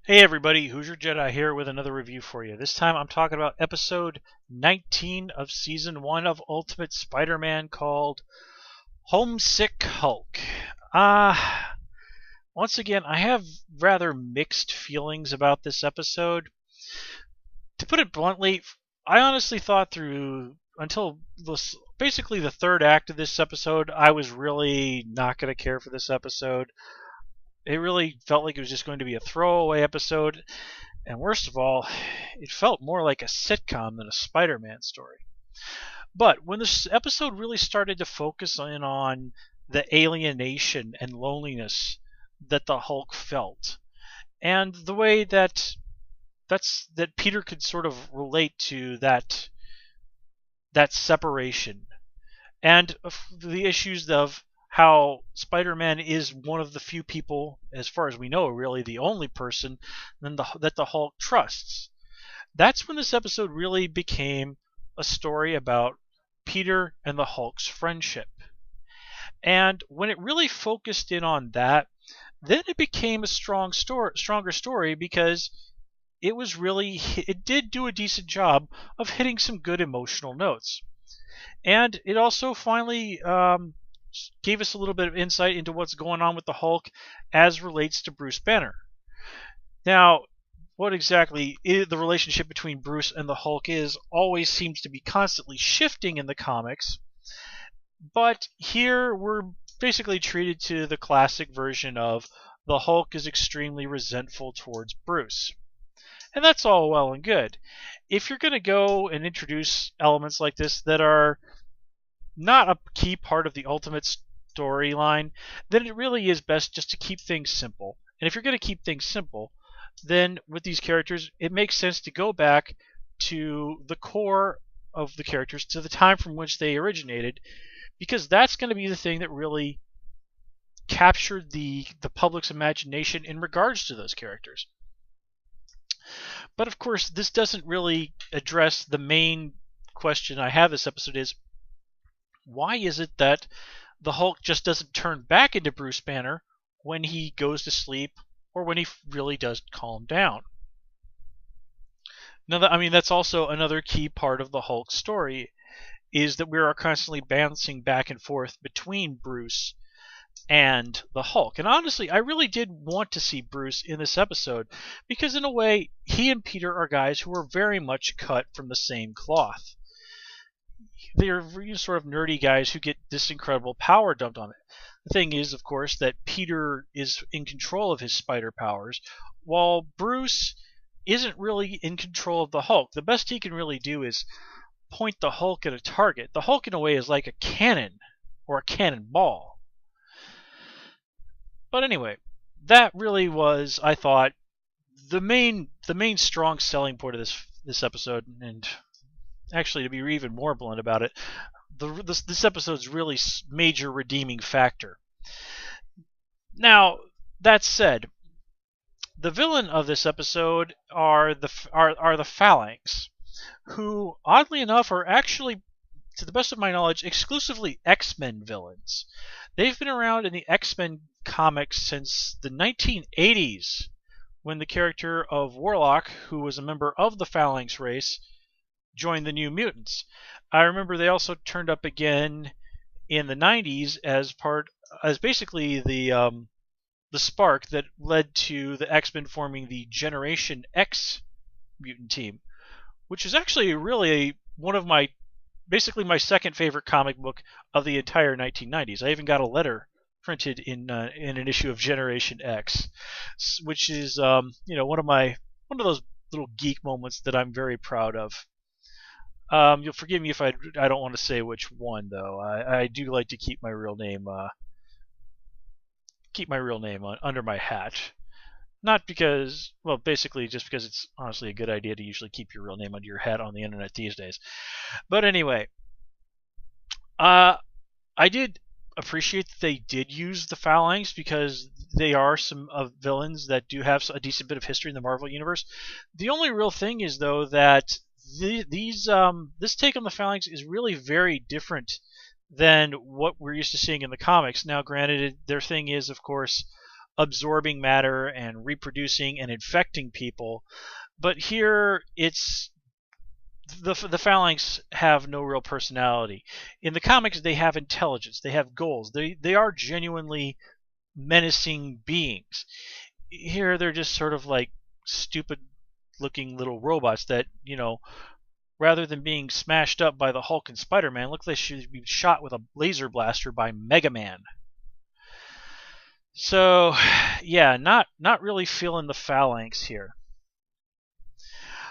Hey everybody, Hoosier Jedi here with another review for you. This time I'm talking about episode 19 of season 1 of Ultimate Spider-Man called Homesick Hulk. Once again, I have rather mixed feelings about this episode. To put it bluntly, I honestly thought through until basically the third act of this episode, I was really not going to care for this episode. It really felt like it was just going to be a throwaway episode, and worst of all, it felt more like a sitcom than a Spider-Man story. But when this episode really started to focus in on the alienation and loneliness that the Hulk felt, and the way that Peter could sort of relate to that separation, and the issues of how Spider-Man is one of the few people, as far as we know, really the only person that the Hulk trusts. That's when this episode really became a story about Peter and the Hulk's friendship. And when it really focused in on that, then it became a stronger story because it did do a decent job of hitting some good emotional notes. And it also finally gave us a little bit of insight into what's going on with the Hulk as relates to Bruce Banner. Now, what exactly the relationship between Bruce and the Hulk always seems to be constantly shifting in the comics, but here we're basically treated to the classic version of the Hulk is extremely resentful towards Bruce. And that's all well and good. If you're going to go and introduce elements like this that are not a key part of the Ultimate storyline, then it really is best just to keep things simple. And if you're going to keep things simple, then with these characters, it makes sense to go back to the core of the characters, to the time from which they originated, because that's going to be the thing that really captured the public's imagination in regards to those characters. But of course, this doesn't really address the main question I have this episode is, why is it that the Hulk just doesn't turn back into Bruce Banner when he goes to sleep or when he really does calm down? Now, that's also another key part of the Hulk story, is that we are constantly bouncing back and forth between Bruce and the Hulk. And honestly, I really did want to see Bruce in this episode because in a way, he and Peter are guys who are very much cut from the same cloth. They're sort of nerdy guys who get this incredible power dumped on it. The thing is, of course, that Peter is in control of his spider powers, while Bruce isn't really in control of the Hulk. The best he can really do is point the Hulk at a target. The Hulk, in a way, is like a cannon or a cannonball. But anyway, that really was, I thought, the main strong selling point of this episode, and actually, to be even more blunt about it, this episode's really major redeeming factor. Now, that said, the villain of this episode are the Phalanx, who, oddly enough, are actually, to the best of my knowledge, exclusively X-Men villains. They've been around in the X-Men comics since the 1980s, when the character of Warlock, who was a member of the Phalanx race, joined the New Mutants. I remember they also turned up again in the 90s as basically the spark that led to the X-Men forming the Generation X mutant team, which is actually really one of my second favorite comic book of the entire 1990s. I even got a letter printed in an issue of Generation X, which is one of those little geek moments that I'm very proud of. You'll forgive me if I don't want to say which one, though. I do like to keep my real name under my hat. Not because, well, basically just because it's honestly a good idea to usually keep your real name under your hat on the internet these days. But anyway, I did appreciate that they did use the Phalanx because they are some villains that do have a decent bit of history in the Marvel Universe. The only real thing is, though, that this take on the Phalanx is really very different than what we're used to seeing in the comics. Now, granted, their thing is, of course, absorbing matter and reproducing and infecting people. But here, it's the Phalanx have no real personality. In the comics, they have intelligence, they have goals, they are genuinely menacing beings. Here, they're just sort of like stupid looking little robots that, rather than being smashed up by the Hulk and Spider-Man, look like they should be shot with a laser blaster by Mega Man. So, yeah, not really feeling the Phalanx here.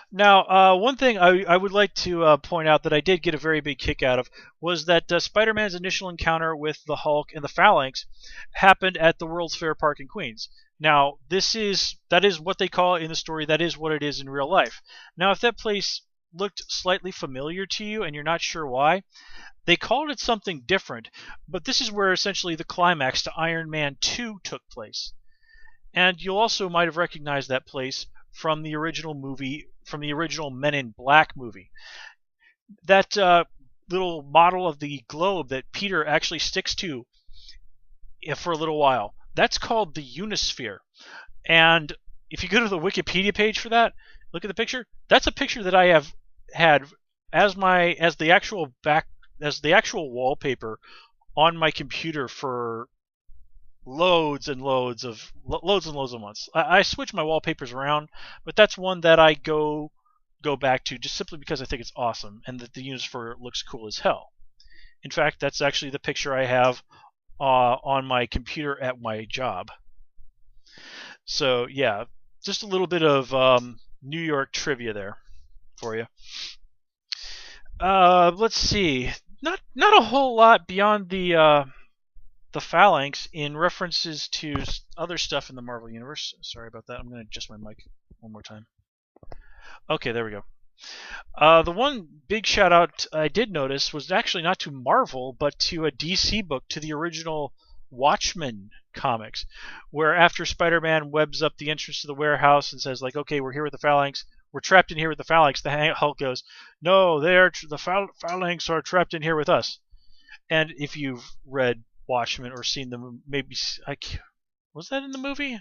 Now, one thing I would like to point out that I did get a very big kick out of was that Spider-Man's initial encounter with the Hulk and the Phalanx happened at the World's Fair Park in Queens. Now, that is what they call it in the story. That is what it is in real life. Now, if that place looked slightly familiar to you and you're not sure why, they called it something different. But this is where essentially the climax to Iron Man 2 took place. And you'll also might have recognized that place from the original Men in Black movie. That little model of the globe that Peter actually sticks to for a little while, that's called the Unisphere. And if you go to the Wikipedia page for that, look at the picture. That's a picture that I have had as the actual wallpaper on my computer for loads and loads of months. I switch my wallpapers around, but that's one that I go back to just simply because I think it's awesome and that the Unisphere looks cool as hell. In fact, that's actually the picture I have on my computer at my job. So yeah, just a little bit of New York trivia there for you. Let's see, not a whole lot beyond the Phalanx in references to other stuff in the Marvel Universe. Sorry about that. I'm going to adjust my mic one more time. Okay, there we go. The one big shout out I did notice was actually not to Marvel, but to a DC book, to the original Watchmen comics, where after Spider-Man webs up the entrance to the warehouse and says, like, okay, we're here with the Phalanx, we're trapped in here with the Phalanx, the Hulk goes, no, the Phalanx are trapped in here with us. And if you've read Watchmen or seen them, maybe was that in the movie?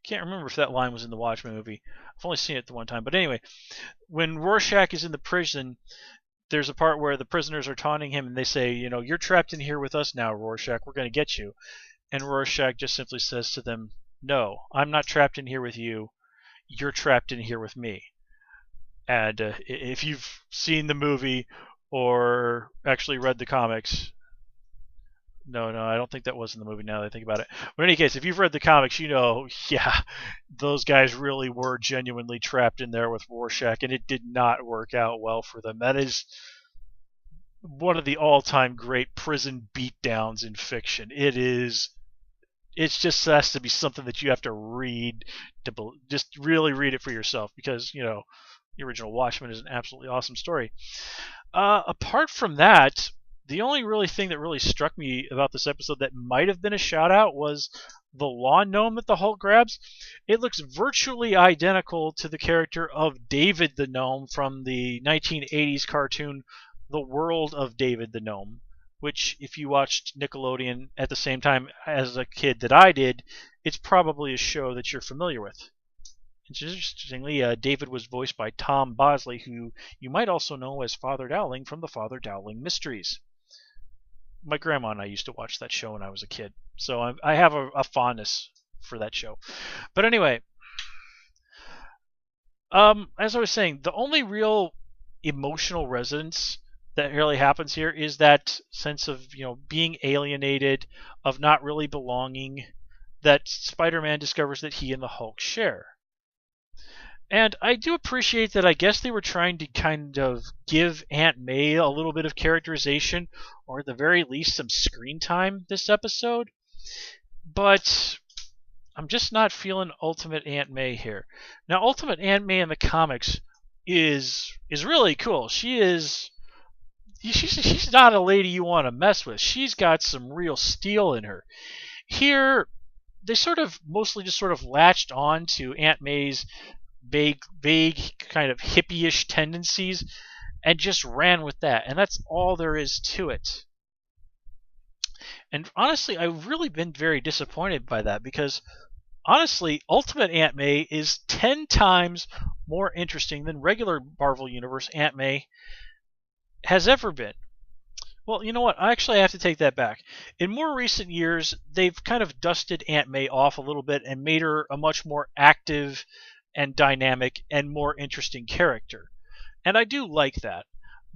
Can't remember if that line was in the Watchmen movie. I've only seen it the one time. But anyway, when Rorschach is in the prison, there's a part where the prisoners are taunting him and they say, you're trapped in here with us now, Rorschach. We're going to get you. And Rorschach just simply says to them, no, I'm not trapped in here with you. You're trapped in here with me. And if you've seen the movie or actually read the comics, no, I don't think that was in the movie now that I think about it. But in any case, if you've read the comics, yeah, those guys really were genuinely trapped in there with Rorschach, and it did not work out well for them. That is one of the all-time great prison beatdowns in fiction. It just has to be something that you have to read to just really read it for yourself, because, the original Watchmen is an absolutely awesome story. Apart from that, the only really thing that really struck me about this episode that might have been a shout out was the lawn gnome that the Hulk grabs. It looks virtually identical to the character of David the Gnome from the 1980s cartoon The World of David the Gnome, which, if you watched Nickelodeon at the same time as a kid that I did, it's probably a show that you're familiar with. Interestingly, David was voiced by Tom Bosley, who you might also know as Father Dowling from the Father Dowling Mysteries. My grandma and I used to watch that show when I was a kid, so I have a fondness for that show. But anyway, as I was saying, the only real emotional resonance that really happens here is that sense of being alienated, of not really belonging, that Spider-Man discovers that he and the Hulk share. And I do appreciate that. I guess they were trying to kind of give Aunt May a little bit of characterization, or at the very least some screen time this episode. But I'm just not feeling Ultimate Aunt May here. Now, Ultimate Aunt May in the comics is really cool. She's not a lady you want to mess with. She's got some real steel in her. Here, they mostly just latched on to Aunt May's vague kind of hippie-ish tendencies and just ran with that, and that's all there is to it. And honestly, I've really been very disappointed by that because honestly, Ultimate Aunt May is 10 times more interesting than regular Marvel Universe Aunt May has ever been. Well, you know what? I actually have to take that back. In more recent years, they've kind of dusted Aunt May off a little bit and made her a much more active and dynamic and more interesting character. And I do like that.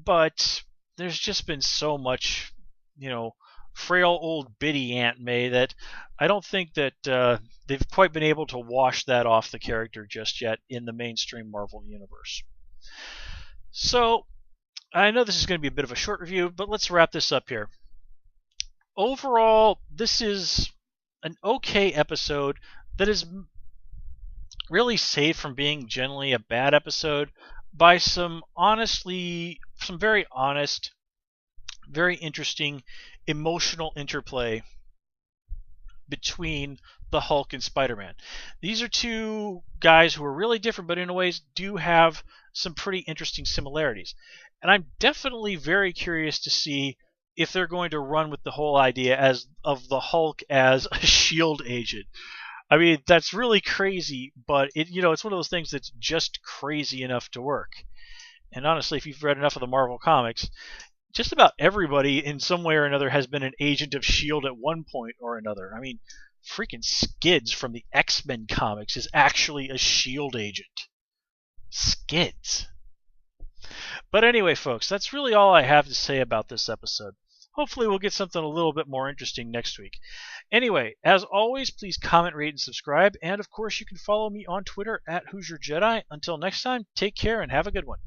But there's just been so much, you know, frail old bitty Aunt May that I don't think that they've quite been able to wash that off the character just yet in the mainstream Marvel universe. So I know this is going to be a bit of a short review, but let's wrap this up here. Overall, this is an okay episode that is really saved from being generally a bad episode by some very honest, very interesting emotional interplay between the Hulk and Spider-Man. These are two guys who are really different, but in ways do have some pretty interesting similarities. And I'm definitely very curious to see if they're going to run with the whole idea of the Hulk as a shield agent. I mean, that's really crazy, but it's one of those things that's just crazy enough to work. And honestly, if you've read enough of the Marvel comics, just about everybody in some way or another has been an agent of S.H.I.E.L.D. at one point or another. I mean, freaking Skids from the X-Men comics is actually a S.H.I.E.L.D. agent. Skids. But anyway, folks, that's really all I have to say about this episode. Hopefully we'll get something a little bit more interesting next week. Anyway, as always, please comment, rate, and subscribe. And of course, you can follow me on Twitter at HoosierJedi. Until next time, take care and have a good one.